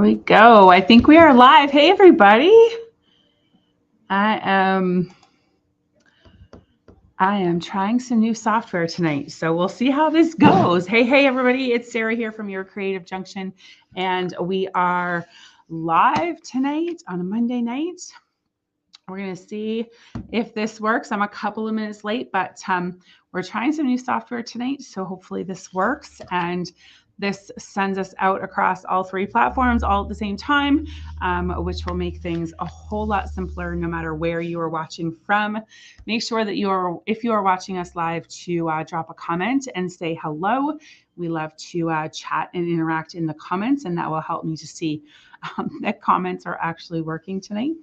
we go. I think we are live. Hey, everybody. I am trying some new software tonight, so we'll see how this goes. Hey, everybody. It's Sarah here from Your Creative Junction, and we are live tonight on a Monday night. We're going to see if this works. I'm a couple of minutes late, but we're trying some new software tonight, so hopefully this works. And this sends us out across all three platforms all at the same time, which will make things a whole lot simpler no matter where you are watching from. Make sure that if you are watching us live, to drop a comment and say hello. We love to chat and interact in the comments, and that will help me to see that comments are actually working tonight.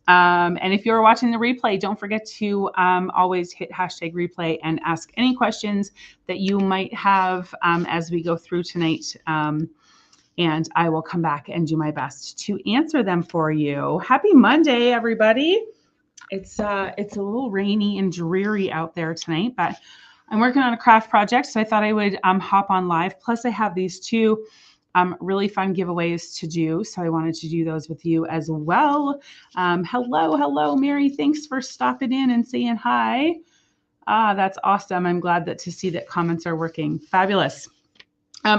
And if you're watching the replay, don't forget to always hit hashtag replay and ask any questions that you might have as we go through tonight. And I will come back and do my best to answer them for you. Happy Monday, everybody. It's a little rainy and dreary out there tonight, but I'm working on a craft project, so I thought I would hop on live. Plus, I have these two really fun giveaways to do, so I wanted to do those with you as well. Hello, Mary. Thanks for stopping in and saying hi. That's awesome. I'm glad to see that comments are working. Fabulous.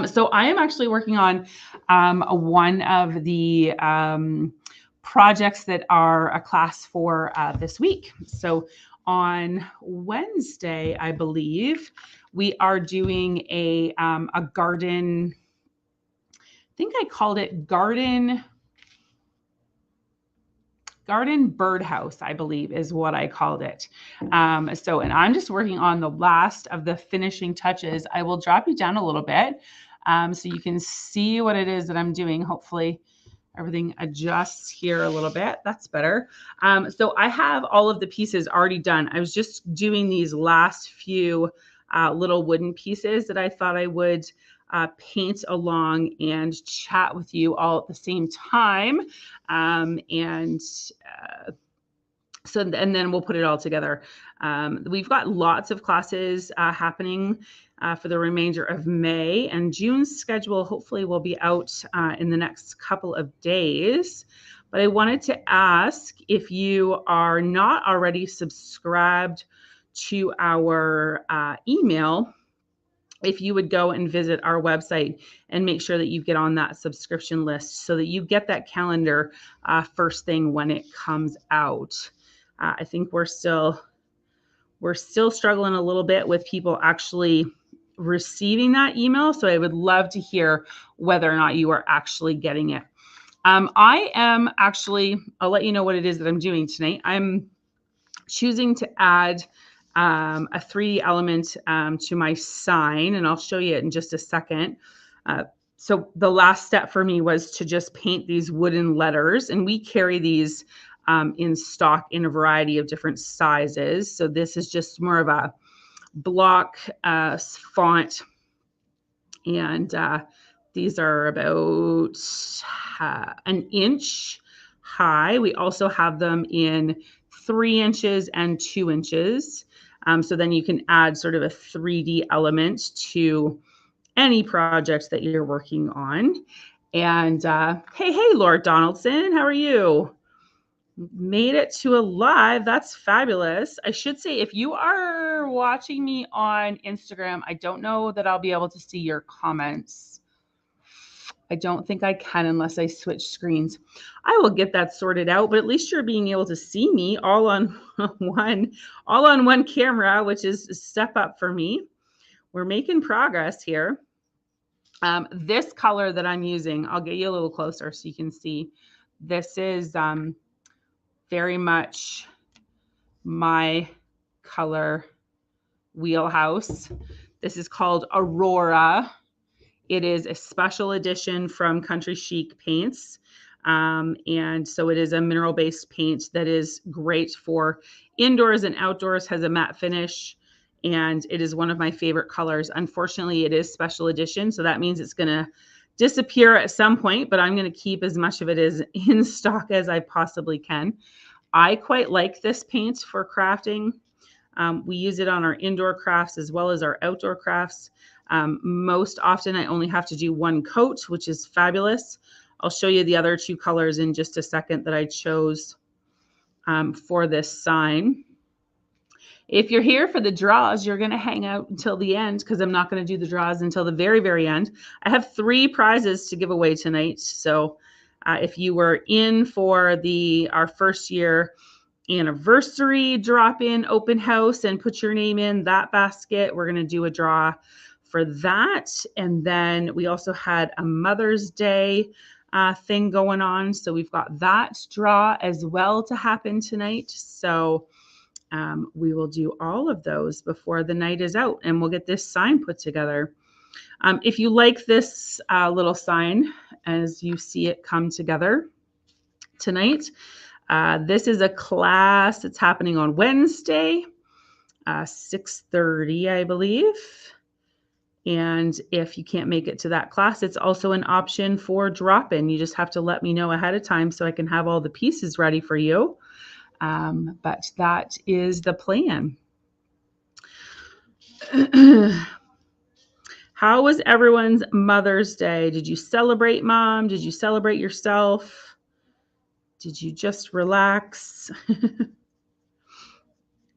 So I am actually working on one of the projects that are a class for this week. So on Wednesday, I believe, we are doing a garden. I think I called it garden birdhouse, I believe is what I called it. And I'm just working on the last of the finishing touches. I will drop you down a little bit so you can see what it is that I'm doing. Hopefully everything adjusts here a little bit. That's better. So I have all of the pieces already done. I was just doing these last few little wooden pieces that I thought I would paint along and chat with you all at the same time. And then we'll put it all together. We've got lots of classes happening for the remainder of May, and June's schedule hopefully will be out in the next couple of days. But I wanted to ask, if you are not already subscribed to our email, if you would go and visit our website and make sure that you get on that subscription list so that you get that calendar first thing when it comes out. I think we're still struggling a little bit with people actually receiving that email. So I would love to hear whether or not you are actually getting it. I am actually, I'll let you know what it is that I'm doing tonight. I'm choosing to add a 3D element to my sign, and I'll show you it in just a second. So the last step for me was to just paint these wooden letters, and we carry these in stock in a variety of different sizes. So this is just more of a block font, and these are about an inch high. We also have them in 3 inches and 2 inches. So then you can add sort of a 3D element to any project that you're working on. And hey, Lord Donaldson, how are you? Made it to a live. That's fabulous. I should say, if you are watching me on Instagram, I don't know that I'll be able to see your comments. I don't think I can unless I switch screens. I will get that sorted out, but at least you're being able to see me all on one camera, which is a step up for me. We're making progress here. This color that I'm using, I'll get you a little closer so you can see. This is very much my color wheelhouse. This is called Aurora. It is a special edition from Country Chic Paints. And so it is a mineral-based paint that is great for indoors and outdoors, has a matte finish, and it is one of my favorite colors. Unfortunately, it is special edition, so that means it's going to disappear at some point, but I'm going to keep as much of it as in stock as I possibly can. I quite like this paint for crafting. We use it on our indoor crafts as well as our outdoor crafts. Most often I only have to do one coat, which is fabulous. I'll show you the other two colors in just a second that I chose for this sign. If you're here for the draws, you're going to hang out until the end because I'm not going to do the draws until the very, very end. I have 3 prizes to give away tonight. So if you were in for our first year anniversary drop-in open house and put your name in that basket, we're going to do a draw for that. And then we also had a Mother's Day thing going on. So we've got that draw as well to happen tonight. So we will do all of those before the night is out, and we'll get this sign put together. If you like this little sign as you see it come together tonight, this is a class that's happening on Wednesday, 6:30, I believe. And if you can't make it to that class, it's also an option for drop-in. You just have to let me know ahead of time so I can have all the pieces ready for you. But that is the plan. How was everyone's Mother's Day? Did you celebrate Mom? Did you celebrate yourself? Did you just relax?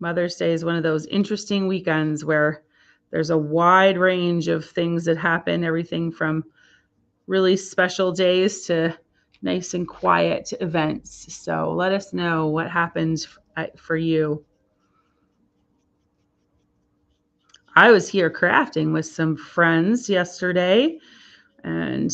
Mother's Day is one of those interesting weekends where there's a wide range of things that happen, everything from really special days to nice and quiet events. So let us know what happened for you. I was here crafting with some friends yesterday, and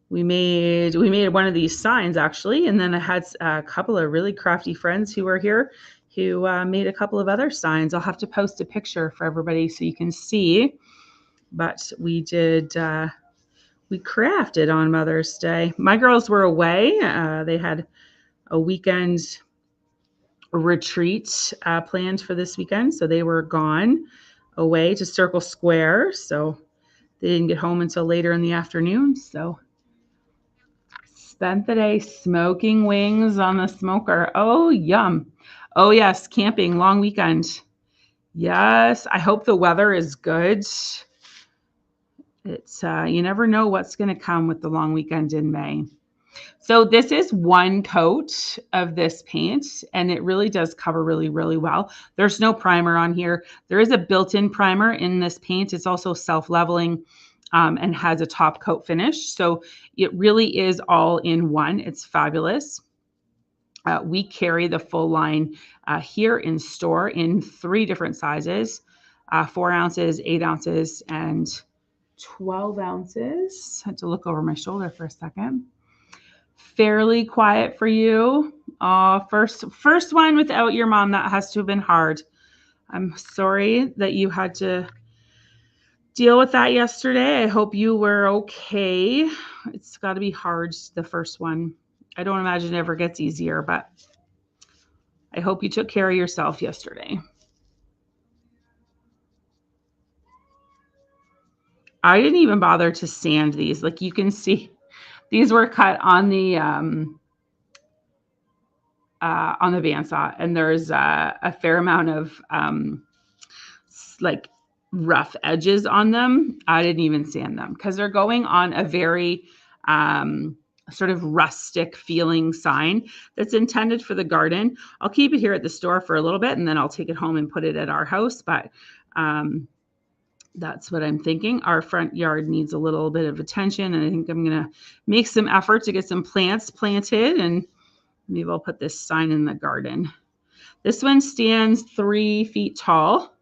we made one of these signs actually, and then I had a couple of really crafty friends who were here who made a couple of other signs. I'll have to post a picture for everybody so you can see, but we did we crafted on Mother's Day. My girls were away. They had a weekend retreat planned for this weekend, so they were gone away to Circle Square. So they didn't get home until later in the afternoon. So spent the day smoking wings on the smoker. Oh, yum. Oh, yes, camping, long weekend. Yes, I hope the weather is good. It's you never know what's going to come with the long weekend in May. So this is one coat of this paint, and it really does cover really, really well. There's no primer on here. There is a built-in primer in this paint. It's also self-leveling and has a top coat finish. So it really is all in one. It's fabulous. We carry the full line here in store in 3 different sizes, 4 ounces, 8 ounces, and 12 ounces. I had to look over my shoulder for a second. Fairly quiet for you. First one without your mom. That has to have been hard. I'm sorry that you had to deal with that yesterday. I hope you were okay. It's got to be hard, the first one. I don't imagine it ever gets easier, but I hope you took care of yourself yesterday. I didn't even bother to sand these. Like you can see, these were cut on the bandsaw, and there's a fair amount of like rough edges on them. I didn't even sand them because they're going on a very sort of rustic feeling sign that's intended for the garden. I'll keep it here at the store for a little bit, and then I'll take it home and put it at our house. But that's what I'm thinking. Our front yard needs a little bit of attention, and I think I'm going to make some effort to get some plants planted, and maybe I'll put this sign in the garden. This one stands 3 feet tall,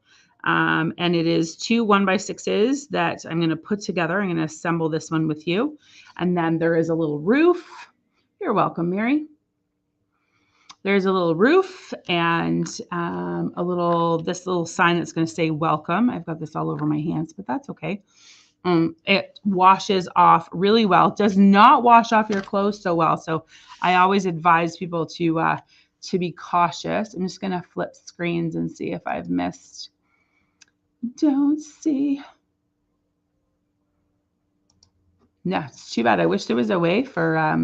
and it is 2 1x6s that I'm going to put together. I'm going to assemble this one with you. And then there is a little roof. You're welcome, Mary. There's a little roof and this little sign that's going to say welcome. I've got this all over my hands, but that's okay. It washes off really well. It does not wash off your clothes so well. So I always advise people to be cautious. I'm just going to flip screens and see if I've missed. Don't see. No, it's too bad. I wish there was a way for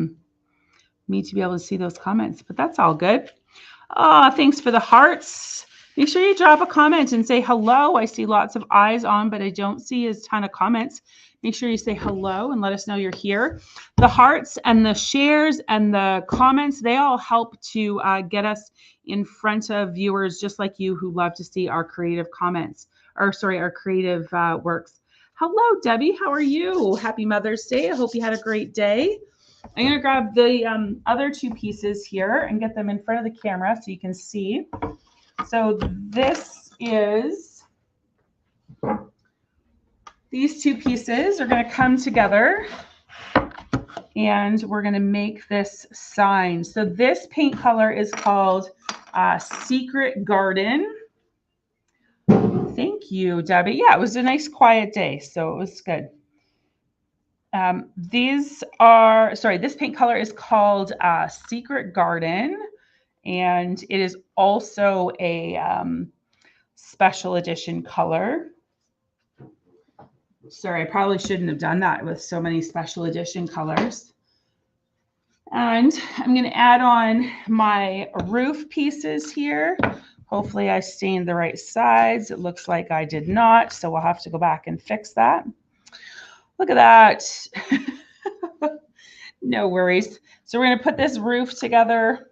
me to be able to see those comments, but that's all good. Oh, thanks for the hearts. Make sure you drop a comment and say hello. I see lots of eyes on, but I don't see a ton of comments. Make sure you say hello and let us know you're here. The hearts and the shares and the comments, they all help to get us in front of viewers just like you who love to see our creative comments, or sorry, our creative works. Hello, Debbie. How are you? Happy Mother's Day. I hope you had a great day. I'm going to grab the other two pieces here and get them in front of the camera so you can see. So this is, these two pieces are going to come together and we're going to make this sign. So this paint color is called Secret Garden. Thank you, Debbie. Yeah, it was a nice quiet day, so it was good. This paint color is called Secret Garden, and it is also a special edition color. Sorry, I probably shouldn't have done that with so many special edition colors. And I'm going to add on my roof pieces here. Hopefully I stained the right sides. It looks like I did not, so we'll have to go back and fix that. Look at that. No worries. So we're going to put this roof together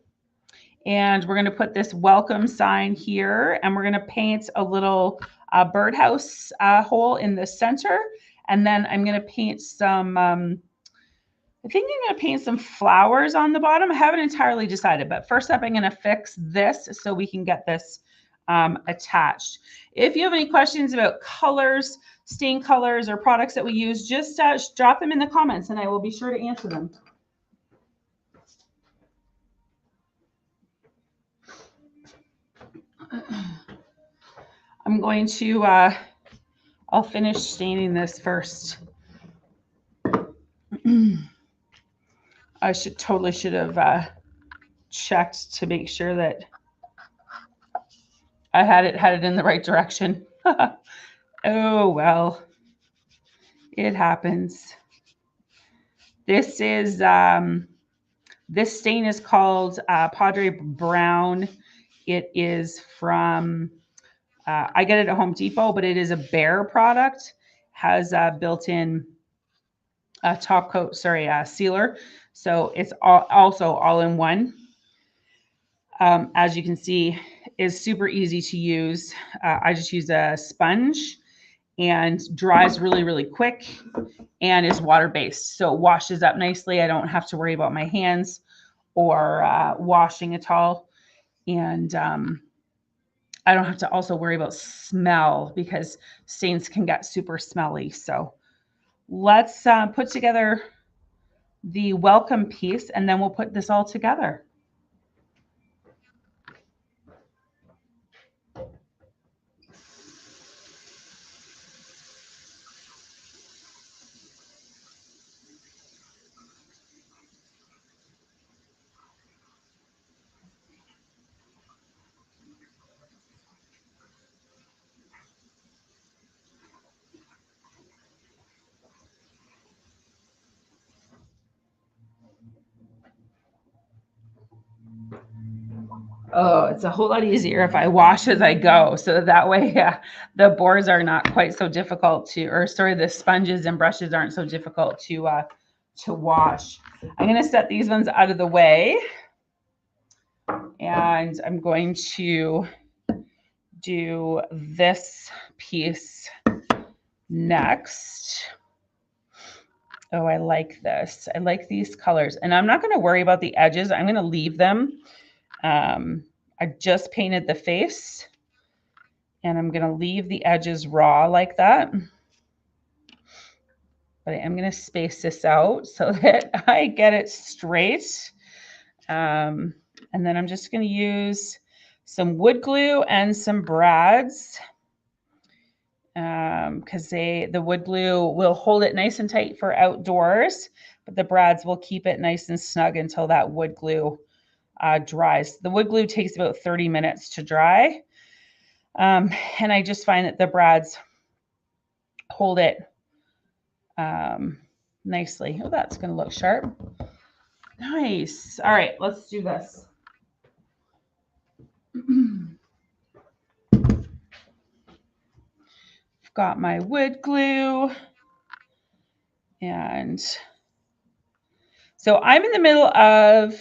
and we're going to put this welcome sign here, and we're going to paint a little birdhouse hole in the center. And then I'm going to paint some, I think I'm going to paint some flowers on the bottom. I haven't entirely decided, but first up, I'm going to fix this so we can get this attached. If you have any questions about colors, stain colors, or products that we use, just drop them in the comments and I will be sure to answer them. I'm going to, I'll finish staining this first. I totally should have checked to make sure that I had it in the right direction. Oh, well, it happens. This is, this stain is called Padre Brown. It is from, I get it at Home Depot, but it is a Behr product. Has a built-in top coat, sealer. So it's also all in one. As you can see, is super easy to use. I just use a sponge and dries really, really quick and is water-based. So it washes up nicely. I don't have to worry about my hands or washing at all. And I don't have to also worry about smell because stains can get super smelly. So let's put together the welcome piece and then we'll put this all together. Oh, it's a whole lot easier if I wash as I go. So that way the boards are not quite so difficult to, or sorry, the sponges and brushes aren't so difficult to wash. I'm going to set these ones out of the way. And I'm going to do this piece next. Oh, I like this. I like these colors. And I'm not going to worry about the edges. I'm going to leave them. I just painted the face and I'm going to leave the edges raw like that. But I am going to space this out so that I get it straight. And then I'm just going to use some wood glue and some brads because the wood glue will hold it nice and tight for outdoors, but the brads will keep it nice and snug until that wood glue dries. The wood glue takes about 30 minutes to dry. And I just find that the brads hold it nicely. Oh, that's going to look sharp. Nice. All right, let's do this. I've got my wood glue. And so I'm in the middle of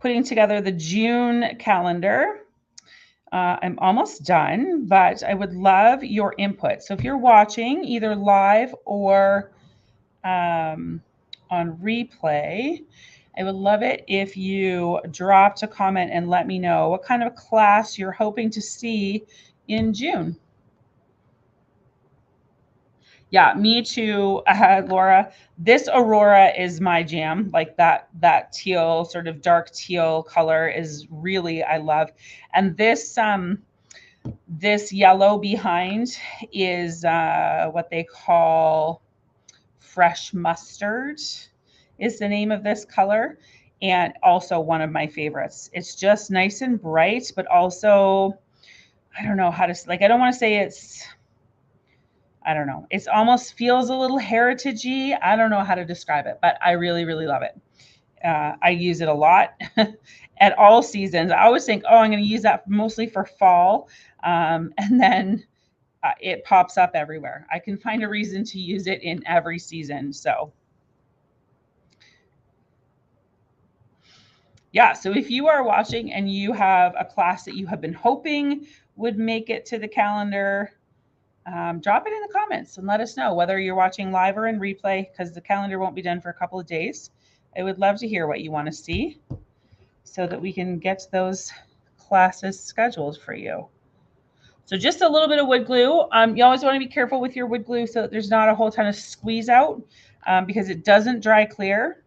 putting together the June calendar. I'm almost done, but I would love your input. So if you're watching either live or on replay, I would love it if you dropped a comment and let me know what kind of class you're hoping to see in June. Yeah, me too, Laura. This Aurora is my jam. Like that teal, sort of dark teal color is really, I love. And this yellow behind is what they call fresh mustard is the name of this color, and also one of my favorites. It's just nice and bright, but also, I don't know how to, like, I don't want to say it's, I don't know. It almost feels a little heritagey. I don't know how to describe it, but I really, really love it. I use it a lot at all seasons. I always think, oh, I'm going to use that mostly for fall. And then it pops up everywhere. I can find a reason to use it in every season. So yeah, so if you are watching and you have a class that you have been hoping would make it to the calendar, drop it in the comments and let us know whether you're watching live or in replay, because the calendar won't be done for a couple of days. I would love to hear what you want to see so that we can get those classes scheduled for you. So just a little bit of wood glue. You always want to be careful with your wood glue so that there's not a whole ton of squeeze out because it doesn't dry clear.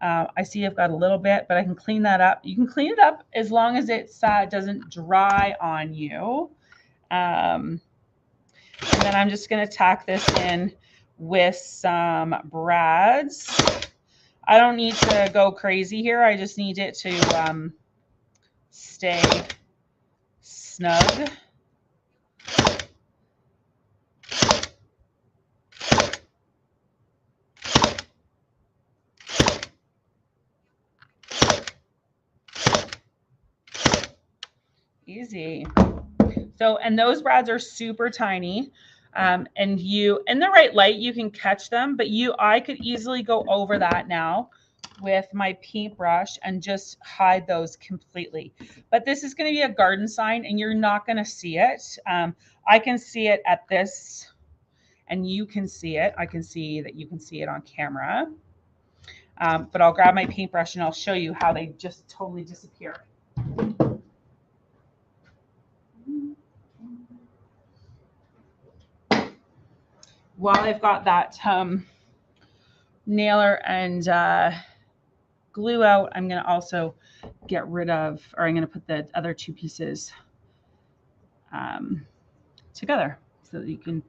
I see I've got a little bit, but I can clean that up. You can clean it up as long as it doesn't dry on you. And then I'm just going to tack this in with some brads. I don't need to go crazy here. I just need it to stay snug. Easy. So, and those brads are super tiny. And you, in the right light, you can catch them, but I could easily go over that now with my paintbrush and just hide those completely. But this is going to be a garden sign and you're not going to see it. I can see it at this and you can see it. I can see that you can see it on camera. But I'll grab my paintbrush and I'll show you how they just totally disappear. While I've got that nailer and glue out, I'm going to also get rid of, or I'm going to put the other two pieces together so that you can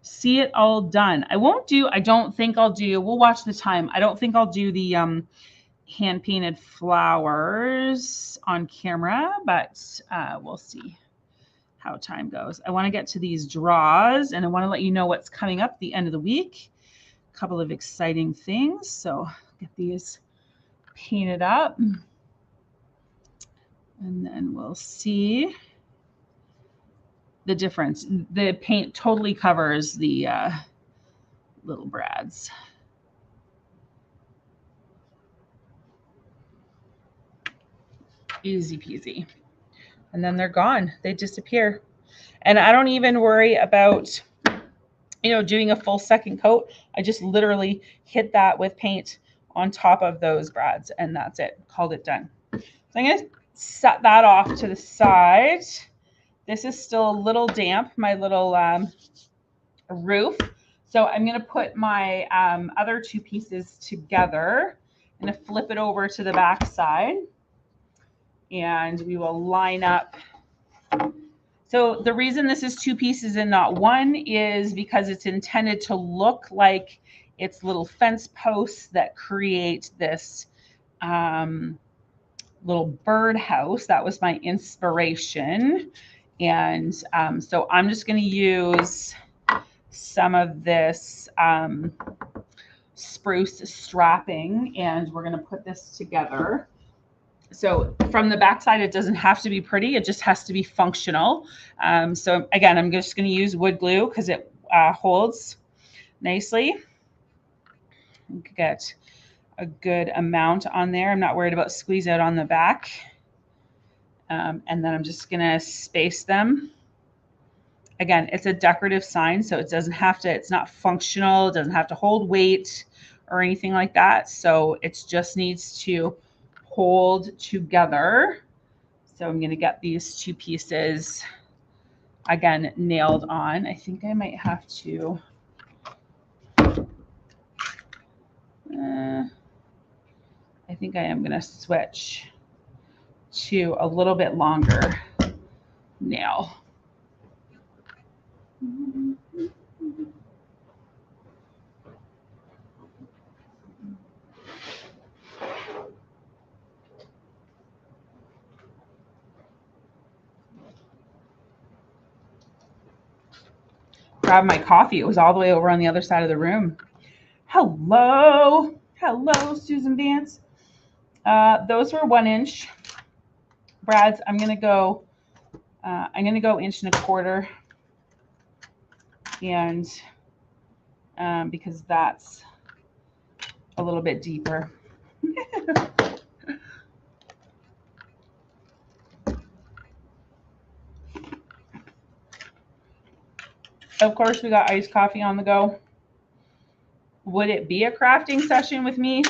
see it all done. I don't think I'll do, we'll watch the time. I don't think I'll do the hand painted flowers on camera, but we'll see how time goes. I want to get to these draws and I want to let you know what's coming up at the end of the week. A couple of exciting things. So get these painted up and then we'll see the difference. The paint totally covers the little brads. Easy peasy. And then they're gone. They disappear. And I don't even worry about, doing a full second coat. I just literally hit that with paint on top of those brads and that's it. Called it done. So I'm going to set that off to the side. This is still a little damp, my little roof. So I'm going to put my other two pieces together. I'm going to flip it over to the back side and we will line up. So the reason this is two pieces and not one is because it's intended to look like it's little fence posts that create this little birdhouse. That was my inspiration. And so I'm just going to use some of this spruce strapping and we're going to put this together. So from the backside, it doesn't have to be pretty. It just has to be functional. So again, I'm just going to use wood glue because it holds nicely. get a good amount on there. I'm not worried about squeeze out on the back. And then I'm just gonna space them. Again, it's a decorative sign, so it doesn't have to, it's not functional, it doesn't have to hold weight or anything like that. So it just needs to hold together. So I'm gonna get these two pieces, again, nailed on. I think I might have to, I think I am gonna switch to a little bit longer nail. Grab my coffee. It was all the way over on the other side of the room. Hello. Hello, Susan Vance. Those were 1 inch brads. I'm gonna go 1.25 inches, and because that's a little bit deeper. Of course, we got iced coffee on the go. Would it be a crafting session with me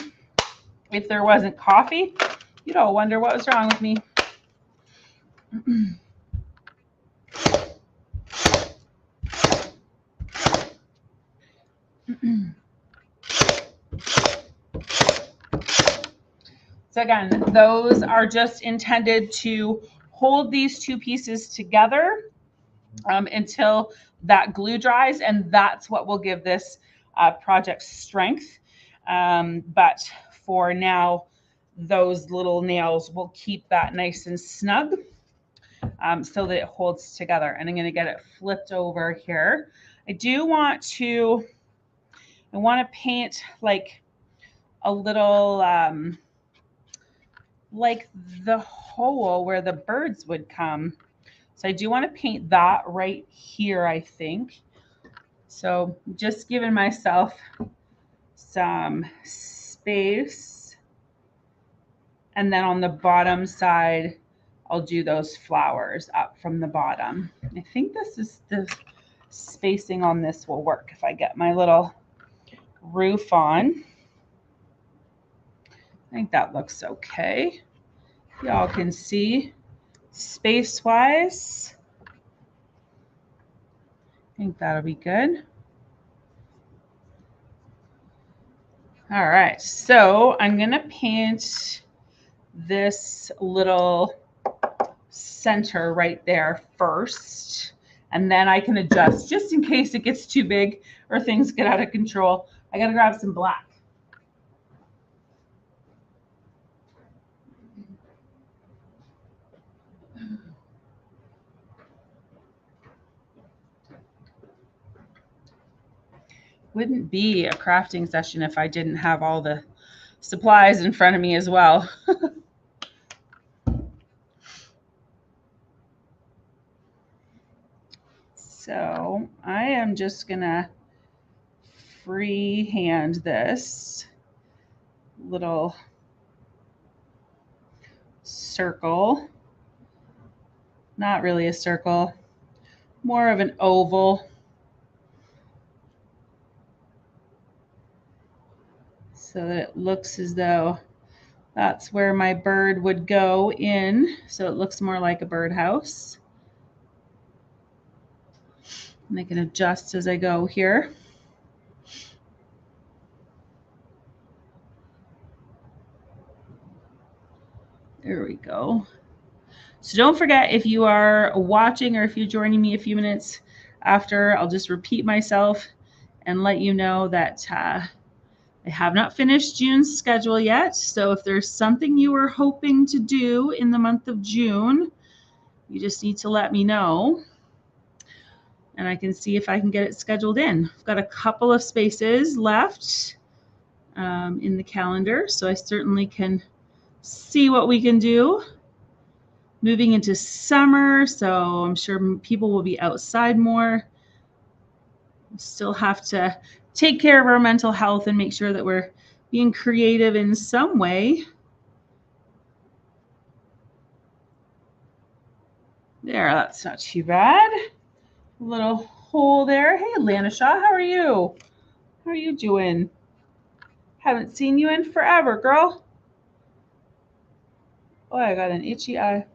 if there wasn't coffee? You'd all wonder what was wrong with me. So again, those are just intended to hold these two pieces together until that glue dries, and that's what will give this project strength. But for now, those little nails will keep that nice and snug so that it holds together. And I'm going to get it flipped over here. I want to paint like a little, like the hole where the birds would come. So I do want to paint that right here, I think. So just giving myself some space. And then on the bottom side, I'll do those flowers up from the bottom. I think this is the spacing on this will work if I get my little roof on. I think that looks okay. Y'all can see space-wise. I think that'll be good. All right, so I'm gonna paint this little center right there first, and then I can adjust just in case it gets too big or things get out of control. I gotta grab some black. Wouldn't be a crafting session if I didn't have all the supplies in front of me as well. So I am just gonna freehand this little circle. Not really a circle, more of an oval. So that it looks as though that's where my bird would go in. So it looks more like a birdhouse. And I can adjust as I go here. There we go. So don't forget, if you are watching or if you're joining me a few minutes after, I'll just repeat myself and let you know that I have not finished June's schedule yet. So if there's something you were hoping to do in the month of June, you just need to let me know. And I can see if I can get it scheduled in. I've got a couple of spaces left in the calendar, so I certainly can see what we can do. Moving into summer, so I'm sure people will be outside more. Still have to take care of our mental health and make sure that we're being creative in some way. There, that's not too bad. A little hole there. Hey, Lanisha, how are you? How are you doing? Haven't seen you in forever, girl. Oh, I got an itchy eye.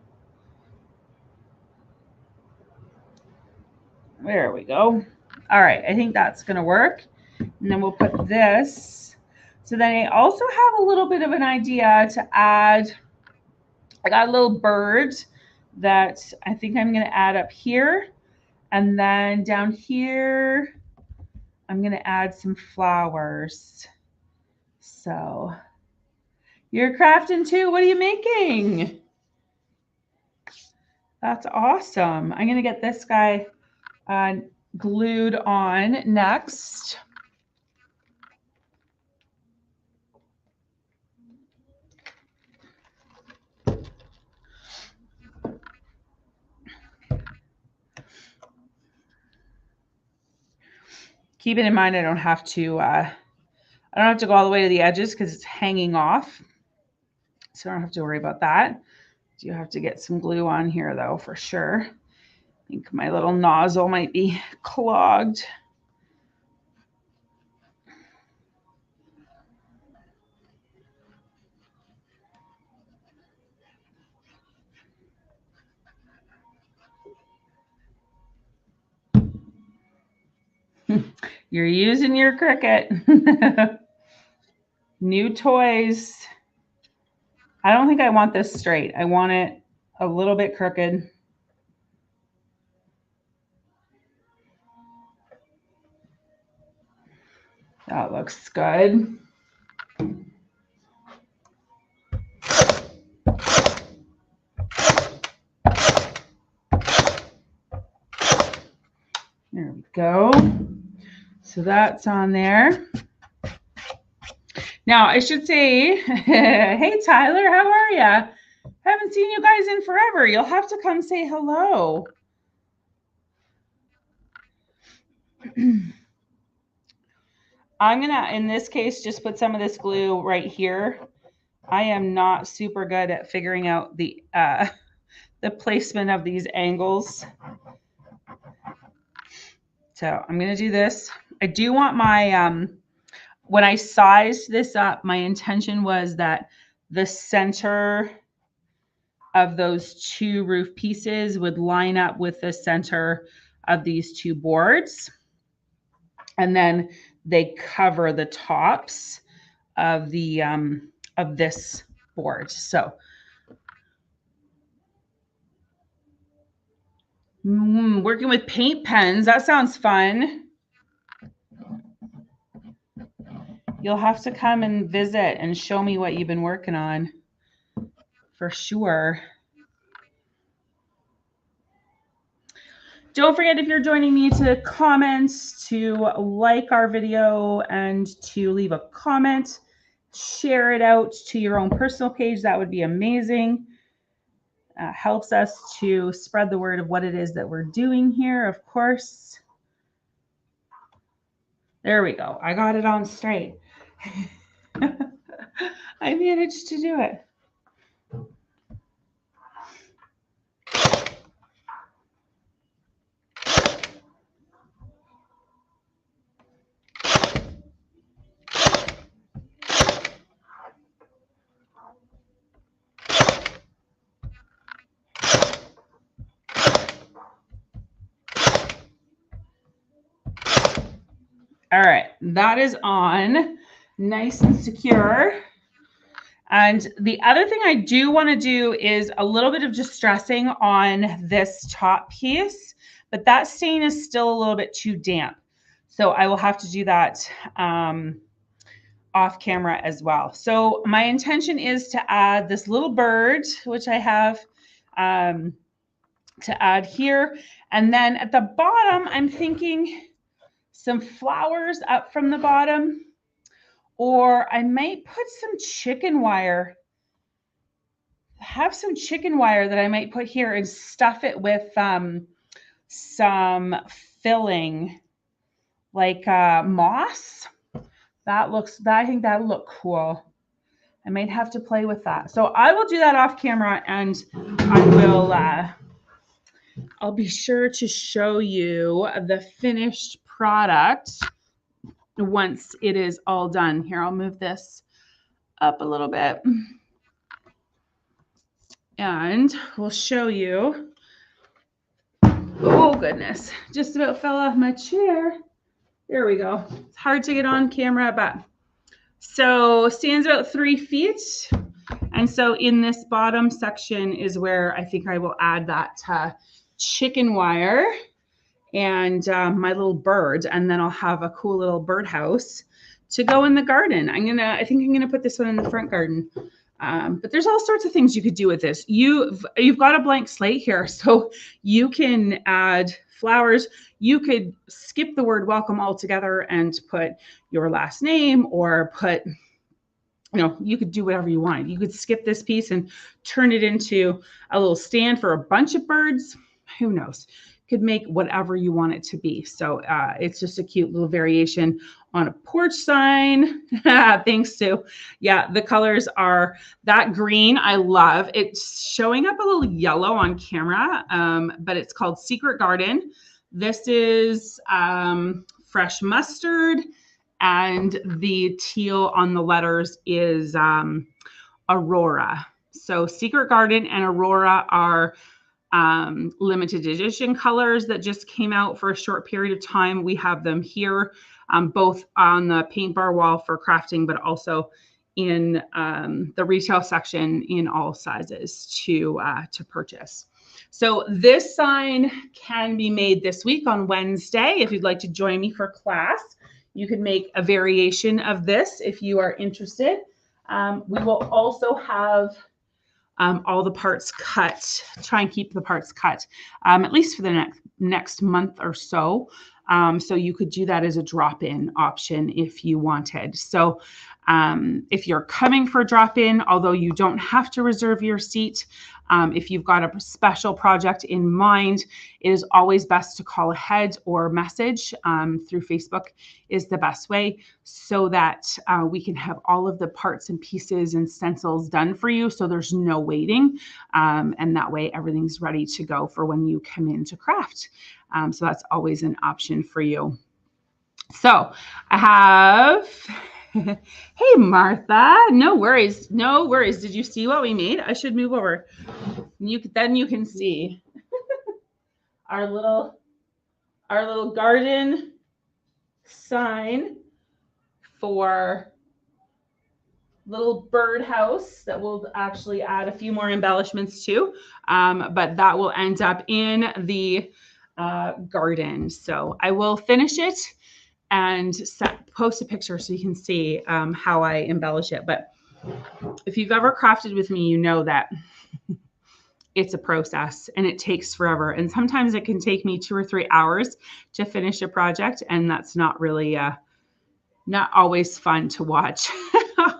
There we go. All right, I think that's gonna work. And then we'll put this. So then I also have a little bit of an idea to add. I got a little bird that I think I'm gonna add up here. And then down here, I'm gonna add some flowers. So you're crafting too. What are you making? That's awesome. I'm gonna get this guy glued on next. Keeping in mind, I don't have to go all the way to the edges because it's hanging off. So I don't have to worry about that. Do have to get some glue on here though, for sure. I think my little nozzle might be clogged. You're using your Cricut. New toys. I don't think I want this straight. I want it a little bit crooked. That looks good. There we go. So that's on there. Now I should say, hey Tyler, how are ya? Haven't seen you guys in forever. You'll have to come say hello. I'm gonna, in this case, just put some of this glue right here. I am not super good at figuring out the placement of these angles. So I'm gonna do this. I do want my, when I sized this up, my intention was that the center of those two roof pieces would line up with the center of these two boards. And then they cover the tops of the of this board. So working with paint pens, that sounds fun. You'll have to come and visit and show me what you've been working on for sure. Don't forget, if you're joining me, to comment, to like our video, and to leave a comment. Share it out to your own personal page. That would be amazing. Helps us to spread the word of what it is that we're doing here, of course. There we go. I got it on straight. I managed to do it. All right, that is on, nice and secure. And the other thing I do want to do is a little bit of distressing on this top piece, but that stain is still a little bit too damp. So I will have to do that off camera as well. So my intention is to add this little bird, which I have to add here. And then at the bottom, I'm thinking some flowers up from the bottom, or I might put some chicken wire. Have some chicken wire that I might put here and stuff it with some filling like moss. I think that'll look cool. I might have to play with that. So I will do that off camera, and I will, I'll be sure to show you the finished product once it is all done. Here, I'll move this up a little bit. And we'll show you. Oh, goodness. Just about fell off my chair. There we go. It's hard to get on camera, but so stands about 3 feet. And so in this bottom section is where I think I will add that chicken wire and my little bird, and then I'll have a cool little birdhouse to go in the garden. I think I'm gonna put this one in the front garden. But there's all sorts of things you could do with this. You've got a blank slate here, so you can add flowers. You could skip the word welcome altogether and put your last name, or put, you could do whatever you want. You could skip this piece and turn it into a little stand for a bunch of birds. Who knows? Could make whatever you want it to be. So it's just a cute little variation on a porch sign. Thanks to, the colors are that green. I love it's showing up a little yellow on camera, but it's called Secret Garden. This is fresh mustard, and the teal on the letters is Aurora. So Secret Garden and Aurora are limited edition colors that just came out for a short period of time. We have them here, both on the paint bar wall for crafting, but also in the retail section in all sizes to purchase. So this sign can be made this week on Wednesday. If you'd like to join me for class, you can make a variation of this if you are interested. We will also have all the parts cut, try and keep the parts cut, at least for the next month or so. So you could do that as a drop-in option if you wanted. So if you're coming for a drop-in, although you don't have to reserve your seat, if you've got a special project in mind, it is always best to call ahead or message through Facebook is the best way, so that we can have all of the parts and pieces and stencils done for you, so there's no waiting. And that way everything's ready to go for when you come in to craft. So that's always an option for you. So I have... Hey, Martha, no worries. No worries. Did you see what we made? I should move over. Then you can see our little garden sign for little birdhouse that we'll actually add a few more embellishments to, but that will end up in the garden. So I will finish it and post a picture so you can see how I embellish it. But if you've ever crafted with me, you know that it's a process and it takes forever. And sometimes it can take me 2 or 3 hours to finish a project. And that's not really, not always fun to watch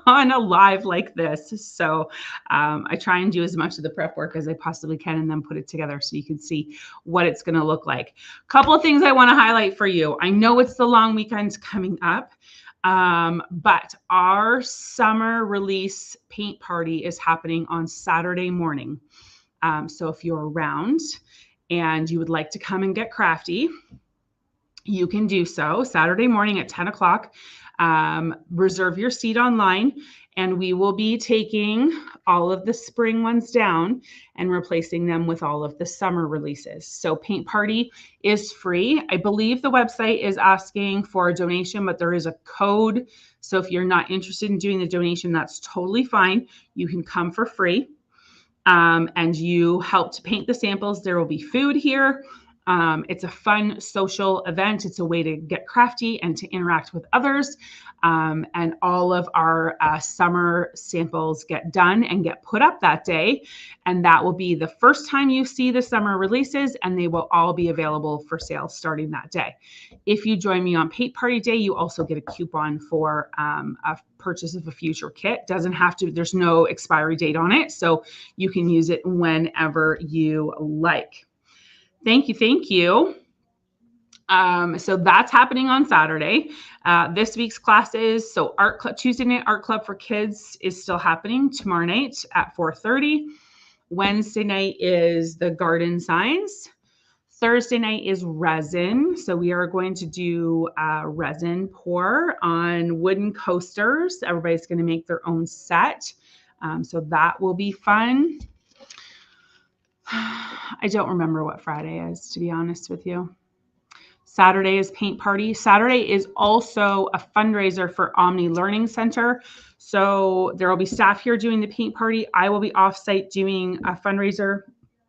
on a live like this. So I try and do as much of the prep work as I possibly can and then put it together so you can see what it's going to look like. A couple of things I want to highlight for you. I know it's the long weekend coming up, but our summer release paint party is happening on Saturday morning. So if you're around and you would like to come and get crafty, you can do so Saturday morning at 10 o'clock. Reserve your seat online, and we will be taking all of the spring ones down and replacing them with all of the summer releases. So paint party is free. I believe the website is asking for a donation, but there is a code. So if you're not interested in doing the donation, that's totally fine. You can come for free, and you help to paint the samples. There will be food here. It's a fun social event. It's a way to get crafty and to interact with others. And all of our summer samples get done and get put up that day. And that will be the first time you see the summer releases, and they will all be available for sale starting that day. If you join me on Paint Party Day, you also get a coupon for a purchase of a future kit. Doesn't have to, there's no expiry date on it. So you can use it whenever you like. Thank you. Thank you. So that's happening on Saturday. This week's classes, so Tuesday night art club for kids is still happening tomorrow night at 4:30. Wednesday night is the garden signs. Thursday night is resin. So we are going to do resin pour on wooden coasters. Everybody's going to make their own set. So that will be fun. I don't remember what Friday is, to be honest with you. Saturday is paint party. Saturday is also a fundraiser for Omni Learning Center. So there will be staff here doing the paint party. I will be offsite doing a fundraiser.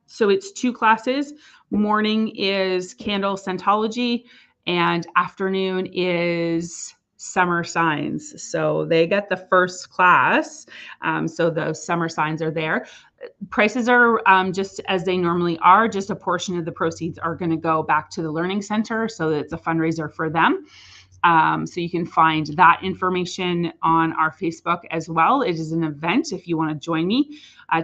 So it's 2 classes. Morning is candle scentology and afternoon is summer signs. So they get the first class. So the summer signs are there. Prices are just as they normally are. Just a portion of the proceeds are going to go back to the Learning Center. So it's a fundraiser for them. So you can find that information on our Facebook as well. It is an event if you want to join me.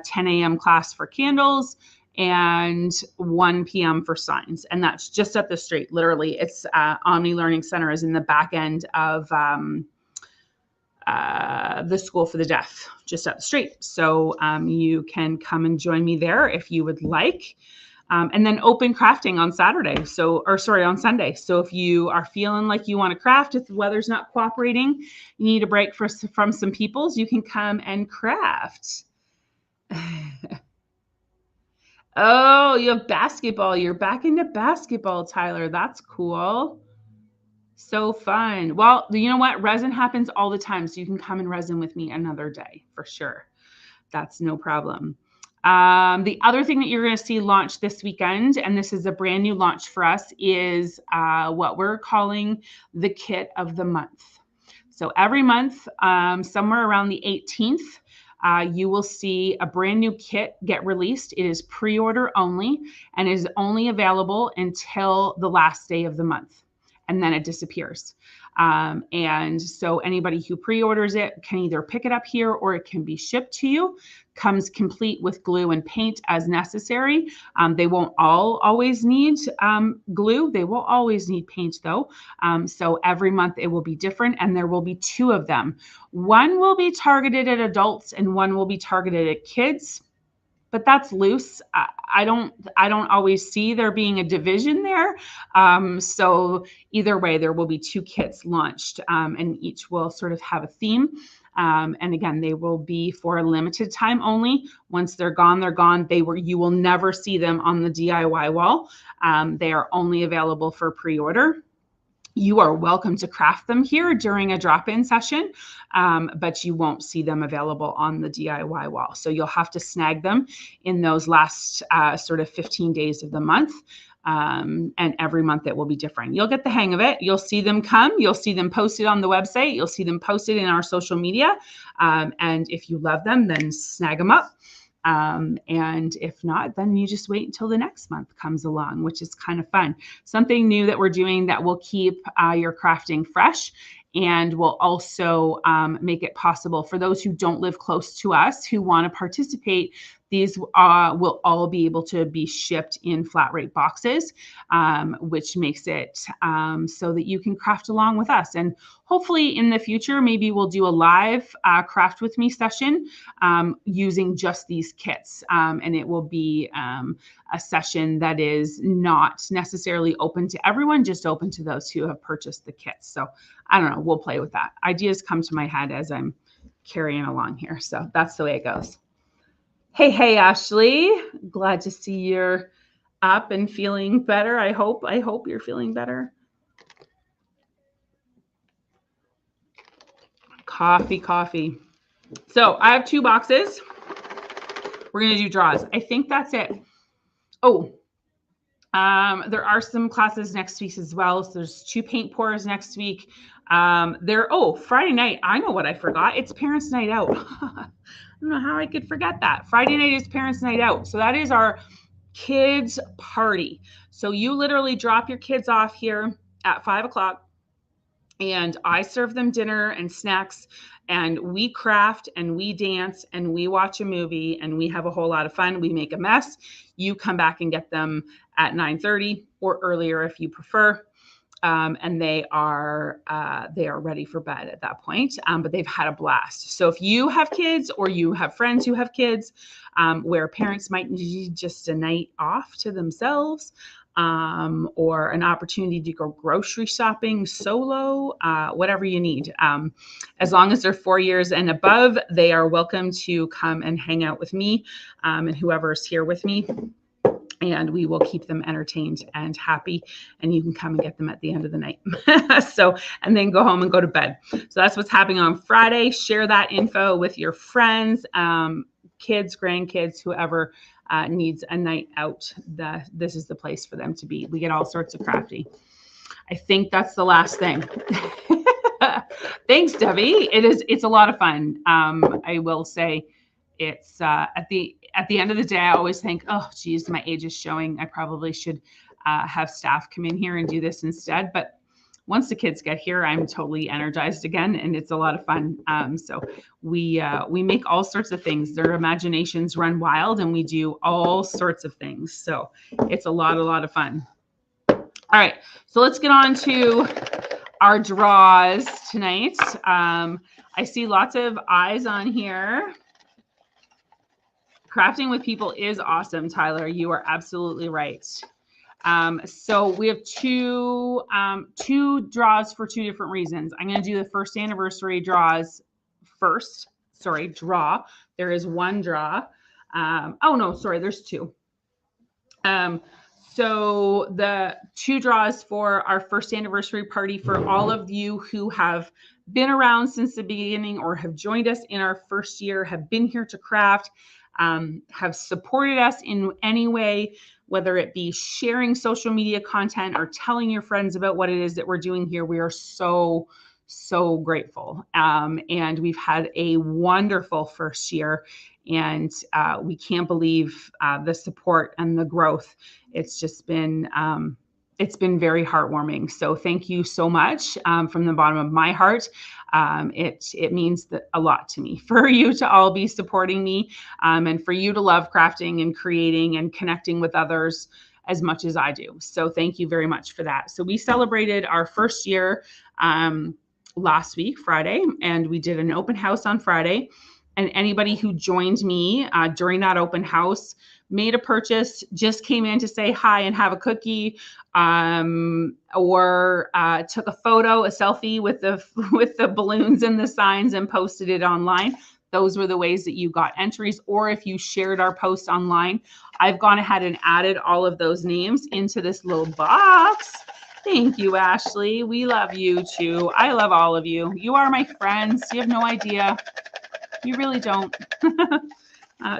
10 a.m. class for candles and 1 p.m. for signs. And that's just up the street. Literally, it's Omni Learning Center is in the back end of the School for the Deaf, just up the street. So you can come and join me there if you would like. And then open crafting on Saturday. On Sunday. So if you are feeling like you want to craft, if the weather's not cooperating, you need a break from some peoples, you can come and craft. Oh, you have basketball. You're back into basketball, Tyler. That's cool. So fun. Well, you know what? Resin happens all the time. So you can come and resin with me another day for sure. That's no problem. The other thing that you're going to see launch this weekend, and this is a brand new launch for us, is what we're calling the kit of the month. So every month, somewhere around the 18th, you will see a brand new kit get released. It is pre-order only and is only available until the last day of the month. And then it disappears. And so anybody who pre-orders it can either pick it up here or it can be shipped to you. Comes complete with glue and paint as necessary. They won't all always need glue. They will always need paint though. So every month it will be different and there will be 2 of them. One will be targeted at adults and one will be targeted at kids. But that's loose. I don't always see there being a division there. So either way, there will be 2 kits launched, and each will sort of have a theme. And again, they will be for a limited time only. Once they're gone, they're gone. You will never see them on the DIY wall. They are only available for pre-order. You are welcome to craft them here during a drop-in session, but you won't see them available on the DIY wall. So you'll have to snag them in those last sort of 15 days of the month. And every month it will be different. You'll get the hang of it. You'll see them come. You'll see them posted on the website. You'll see them posted in our social media. And if you love them, then snag them up. And if not, then you just wait until the next month comes along, which is kind of fun. Something new that we're doing that will keep your crafting fresh and will also make it possible for those who don't live close to us who want to participate. These will all be able to be shipped in flat rate boxes, which makes it so that you can craft along with us. And hopefully in the future, maybe we'll do a live craft with me session using just these kits. And it will be a session that is not necessarily open to everyone, just open to those who have purchased the kits. So I don't know, we'll play with that. Ideas come to my head as I'm carrying along here. So that's the way it goes. Hey, Ashley. Glad to see you're up and feeling better. I hope you're feeling better. Coffee. So I have 2 boxes. We're going to do draws. I think that's it. Oh, there are some classes next week as well. So there's 2 paint pours next week. Friday night. I know what I forgot. It's Parents' Night Out. I don't know how I could forget that. Friday night is Parents' Night Out. So that is our kids party. So you literally drop your kids off here at 5 o'clock and I serve them dinner and snacks and we craft and we dance and we watch a movie and we have a whole lot of fun. We make a mess. You come back and get them at 9:30 or earlier if you prefer. And they are ready for bed at that point. But they've had a blast. So if you have kids or you have friends who have kids, where parents might need just a night off to themselves, or an opportunity to go grocery shopping solo, whatever you need. As long as they're 4 years and above, they are welcome to come and hang out with me, and whoever's here with me. And we will keep them entertained and happy, and you can come and get them at the end of the night. And then go home and go to bed. So that's what's happening on Friday. Share that info with your friends, kids, grandkids, whoever needs a night out. This is the place for them to be. We get all sorts of crafty. I think that's the last thing. Thanks, Debbie. It's a lot of fun. I will say, it's at the end of the day, I always think, oh, geez, my age is showing. I probably should have staff come in here and do this instead. But once the kids get here, I'm totally energized again, and it's a lot of fun. So we make all sorts of things. Their imaginations run wild, and we do all sorts of things. So it's a lot of fun. All right, so let's get on to our draws tonight. I see lots of eyes on here. Crafting with people is awesome, Tyler. You are absolutely right. So we have two draws for two different reasons. I'm going to do the first anniversary draws first. Sorry, draw. There is one draw. Oh, no, sorry, there's two. So the two draws for our first anniversary party for all of you who have been around since the beginning or have joined us in our first year, have been here to craft, have supported us in any way, whether it be sharing social media content or telling your friends about what it is that we're doing here. We are so grateful. And we've had a wonderful first year, and we can't believe the support and the growth. It's just been very heartwarming. So thank you so much from the bottom of my heart. It means a lot to me for you to all be supporting me, and for you to love crafting and creating and connecting with others as much as I do. So thank you very much for that. So we celebrated our first year last week, Friday, and we did an open house on Friday. And anybody who joined me during that open house, made a purchase, just came in to say hi and have a cookie, or took a photo, a selfie with the balloons and the signs and posted it online. Those were the ways that you got entries. Or if you shared our post online, I've gone ahead and added all of those names into this little box. Thank you, Ashley. We love you too. I love all of you. You are my friends. You have no idea. You really don't.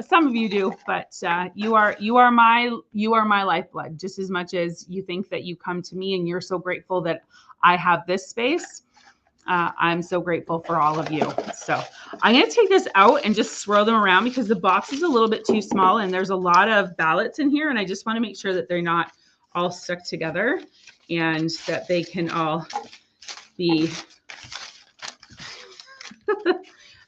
Some of you do, but you are my lifeblood, just as much as you think that you come to me and you're so grateful that I have this space. I'm so grateful for all of you. So I'm going to take this out and just swirl them around because the box is a little bit too small and there's a lot of ballots in here, and I just want to make sure that they're not all stuck together and that they can all be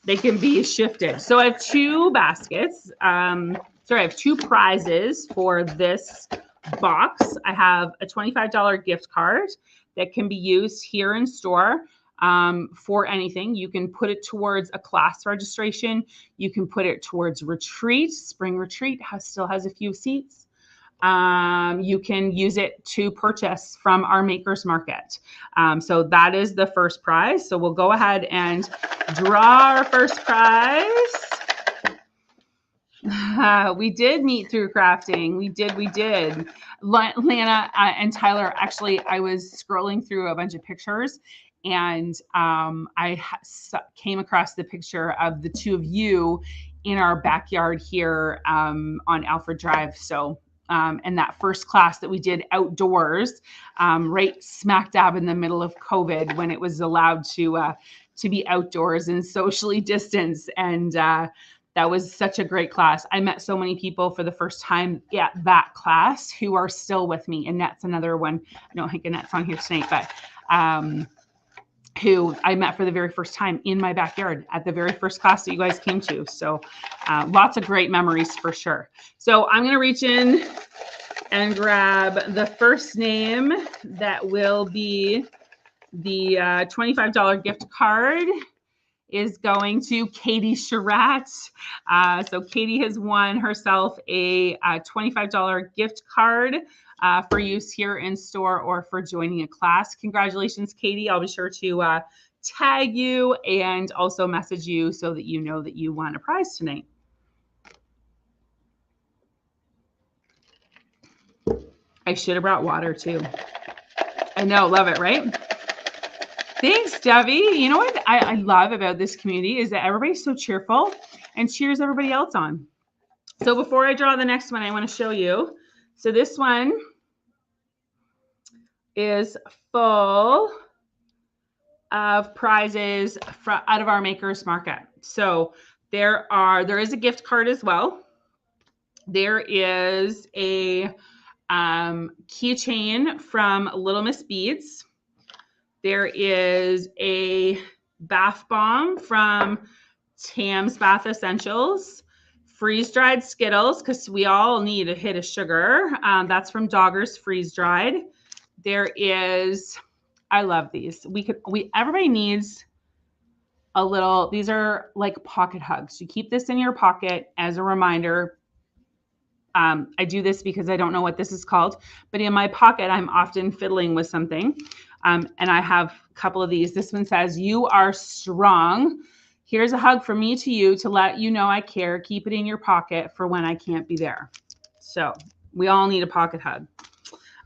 they can be shifted. So I have two baskets. I have two prizes for this box. I have a $25 gift card that can be used here in store for anything. You can put it towards a class registration. You can put it towards retreat. Spring retreat still has a few seats. You can use it to purchase from our makers market. So that is the first prize. So we'll go ahead and draw our first prize. We did meet through crafting. We did. Lana and Tyler, actually, I was scrolling through a bunch of pictures and I came across the picture of the two of you in our backyard here on Alfred Drive. So and that first class that we did outdoors, right smack dab in the middle of COVID when it was allowed to be outdoors and socially distanced. And that was such a great class. I met so many people for the first time at that class who are still with me. Annette's another one. I don't think Annette's on here tonight, but who I met for the very first time in my backyard at the very first class that you guys came to. So lots of great memories for sure. So I'm going to reach in and grab the first name that will be the $25 gift card is going to Katie Charette. So Katie has won herself a $25 gift card for use here in store or for joining a class. Congratulations, Katie. I'll be sure to tag you and also message you so that you know that you won a prize tonight. I should have brought water too. I know, love it, right? Thanks, Debbie. You know what I love about this community is that everybody's so cheerful and cheers everybody else on. So before I draw the next one, I want to show you. So this one is full of prizes out of our Makers Market. So there is a gift card as well. There is a keychain from Little Miss Beads. There is a bath bomb from Tam's Bath Essentials. Freeze-dried Skittles, because we all need a hit of sugar. That's from Dogger's Freeze Dried. There is, I love these. Everybody needs a little, these are like pocket hugs. You keep this in your pocket as a reminder. I do this because I don't know what this is called, but in my pocket, I'm often fiddling with something. And I have a couple of these. This one says, "You are strong. Here's a hug from me to you to let you know I care. Keep it in your pocket for when I can't be there." So we all need a pocket hug.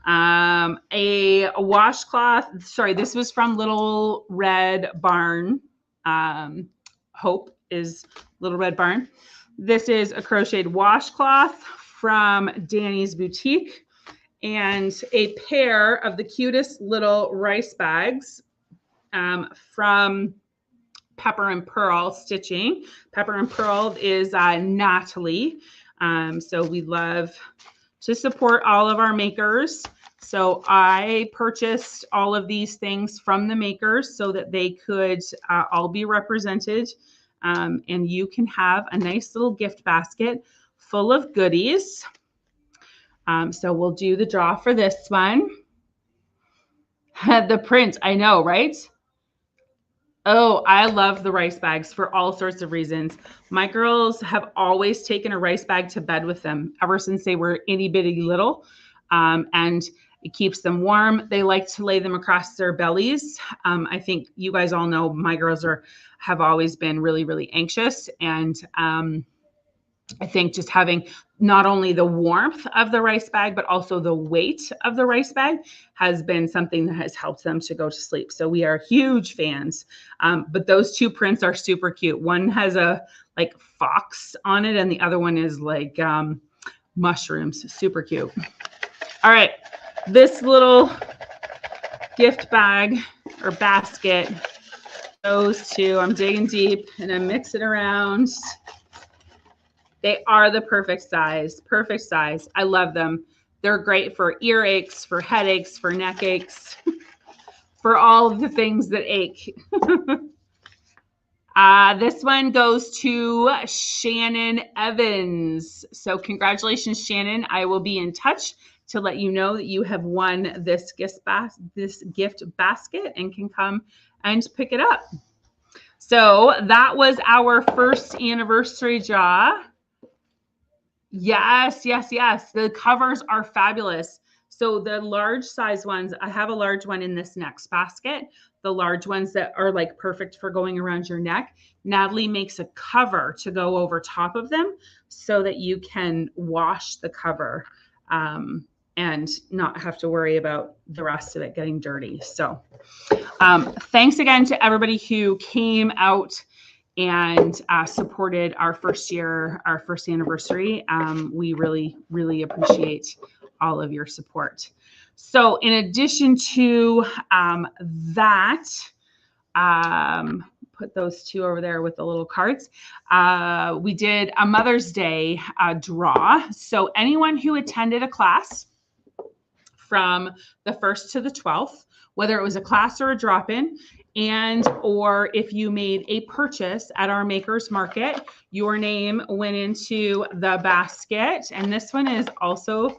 A washcloth. Sorry, this was from Little Red Barn. Hope is Little Red Barn. This is a crocheted washcloth from Danny's Boutique, and a pair of the cutest little rice bags from Pepper and Pearl Stitching. Pepper and Pearl is Natalie. So we love to support all of our makers. So I purchased all of these things from the makers so that they could all be represented. And you can have a nice little gift basket full of goodies. So we'll do the draw for this one. The print, I know, right? Oh, I love the rice bags for all sorts of reasons. My girls have always taken a rice bag to bed with them ever since they were itty bitty little. And it keeps them warm. They like to lay them across their bellies. I think you guys all know my girls have always been really, really anxious. And I think just having not only the warmth of the rice bag, but also the weight of the rice bag has been something that has helped them to go to sleep. So we are huge fans. But those two prints are super cute. One has a like fox on it and the other one is like mushrooms. Super cute. All right. This little gift bag or basket goes to, I'm digging deep and I'm mixing around. They are the perfect size, perfect size. I love them. They're great for earaches, for headaches, for neck aches, for all of the things that ache. This one goes to Shannon Evans. So congratulations, Shannon. I will be in touch to let you know that you have won this gift basket and can come and pick it up. So that was our first anniversary draw. Yes, yes, yes. The covers are fabulous. So the large size ones, I have a large one in this next basket. The large ones that are like perfect for going around your neck. Natalie makes a cover to go over top of them so that you can wash the cover and not have to worry about the rest of it getting dirty. So thanks again to everybody who came out and supported our first year, our first anniversary. We really, really appreciate all of your support. So in addition to that, put those two over there with the little cards. We did a Mother's Day draw. So anyone who attended a class from the 1st to the 12th, whether it was a class or a drop-in, and or if you made a purchase at our Makers Market, your name went into the basket. And this one is also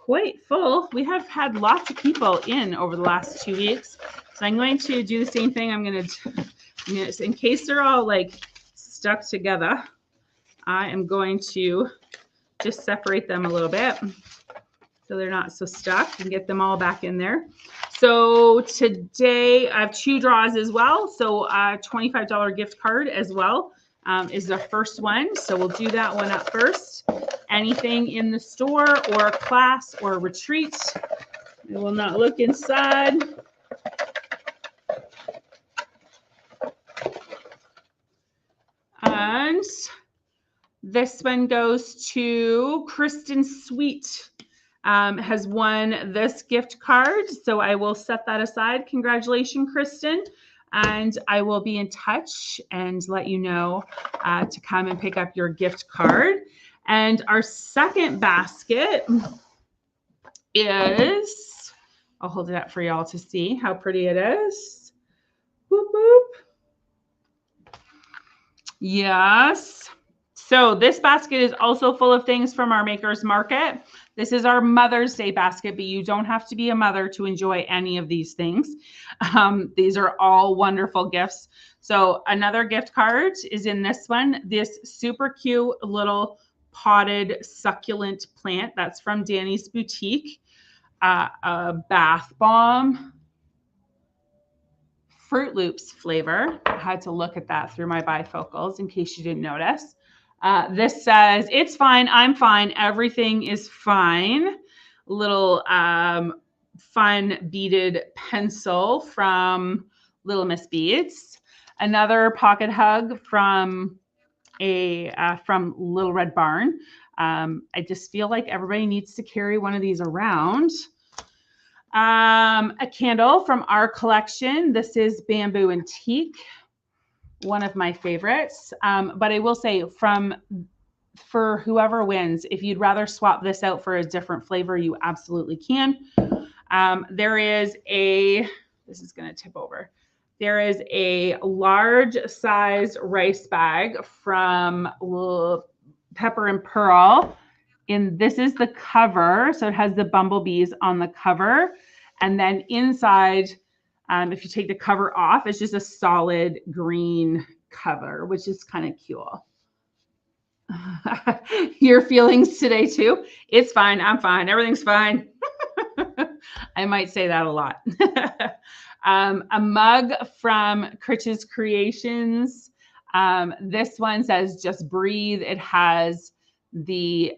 quite full. We have had lots of people in over the last 2 weeks. So I'm going to do the same thing. I'm going to, in case they're all like stuck together, I am going to just separate them a little bit so they're not so stuck, and get them all back in there. So today I have 2 draws as well. So a $25 gift card as well is the first one. So we'll do that one up first. Anything in the store or class or retreat, I will not look inside. And this one goes to Kristen Sweet. Has won this gift card. So I will set that aside. Congratulations, Kristen. And I will be in touch and let you know to come and pick up your gift card. And our second basket is, I'll hold it up for y'all to see how pretty it is. Boop, boop. Yes. So this basket is also full of things from our Makers Market. This is our Mother's Day basket, but you don't have to be a mother to enjoy any of these things. These are all wonderful gifts. So another gift card is in this one, this super cute little potted succulent plant. That's from Danny's Boutique. A bath bomb, Fruit Loops flavor. I had to look at that through my bifocals in case you didn't notice. This says, it's fine, I'm fine, everything is fine. Little fun beaded pencil from Little Miss Beads. Another pocket hug from Little Red Barn. I just feel like everybody needs to carry one of these around. A candle from our collection. This is Bamboo and Teak. One of my favorites. But I will say for whoever wins, if you'd rather swap this out for a different flavor, you absolutely can. There is this is going to tip over. There is a large size rice bag from Pepper and Pearl. This is the cover. So it has the bumblebees on the cover. And then inside, if you take the cover off, it's just a solid green cover, which is kind of cool. Your feelings today too? It's fine. I'm fine. Everything's fine. I might say that a lot. A mug from Critch's Creations. This one says just breathe. It has the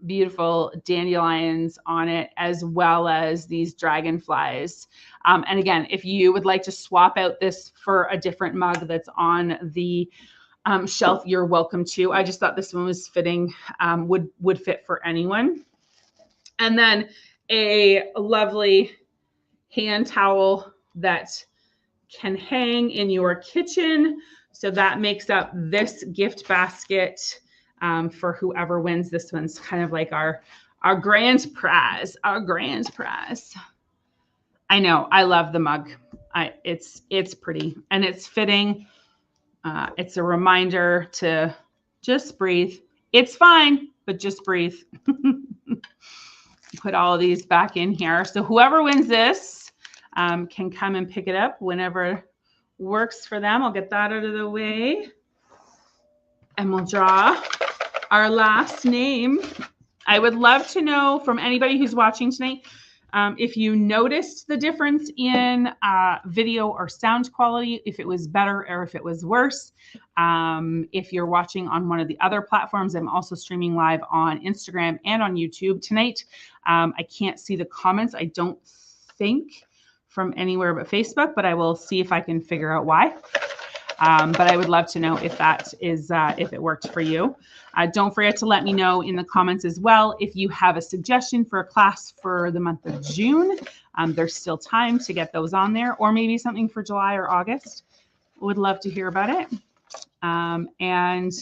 beautiful dandelions on it, as well as these dragonflies. And again, if you would like to swap out this for a different mug that's on the shelf, you're welcome to. I just thought this one was fitting, would fit for anyone. And then a lovely hand towel that can hang in your kitchen. So that makes up this gift basket for whoever wins. This one's kind of like our grand prize, I know, I love the mug. It's pretty and it's fitting. It's a reminder to just breathe. It's fine, but just breathe. Put all of these back in here. So whoever wins this can come and pick it up whenever works for them. I'll get that out of the way. And we'll draw our last name. I would love to know from anybody who's watching tonight if you noticed the difference in video or sound quality, if it was better or if it was worse. If you're watching on one of the other platforms, I'm also streaming live on Instagram and on YouTube tonight. I can't see the comments, I don't think, from anywhere but Facebook, but I will see if I can figure out why. But I would love to know if that is, if it worked for you. Don't forget to let me know in the comments as well if you have a suggestion for a class for the month of June. There's still time to get those on there, or maybe something for July or August. Would love to hear about it. And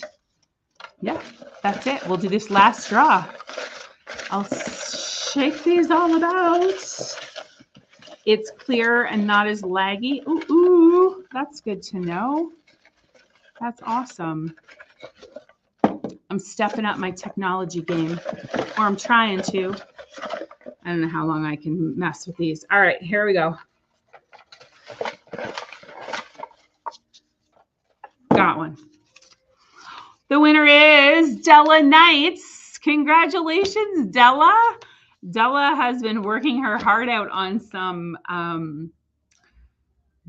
yeah, that's it. We'll do this last draw. I'll shake these all about. It's clear and not as laggy. Ooh, that's good to know. That's awesome. I'm stepping up my technology game, or I'm trying to. I don't know how long I can mess with these. All right, here we go. Got one. The winner is Della Knights. Congratulations, Della. Della has been working her heart out on some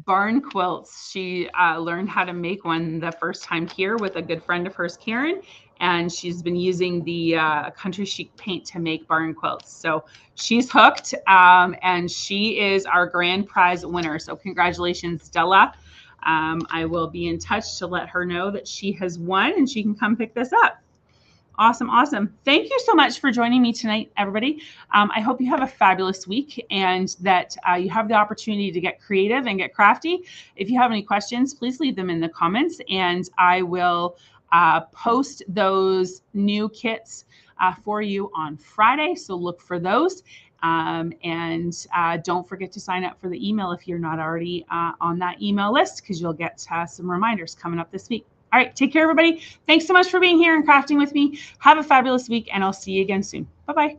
barn quilts. She learned how to make one the first time here with a good friend of hers, Karen, and she's been using the Country Chic paint to make barn quilts. So she's hooked, and she is our grand prize winner. So congratulations, Della. I will be in touch to let her know that she has won and she can come pick this up. Awesome. Awesome. Thank you so much for joining me tonight, everybody. I hope you have a fabulous week and that you have the opportunity to get creative and get crafty. If you have any questions, please leave them in the comments and I will post those new kits for you on Friday. So look for those. And don't forget to sign up for the email if you're not already on that email list, because you'll get some reminders coming up this week. All right, take care, everybody. Thanks so much for being here and crafting with me. Have a fabulous week, and I'll see you again soon. Bye-bye.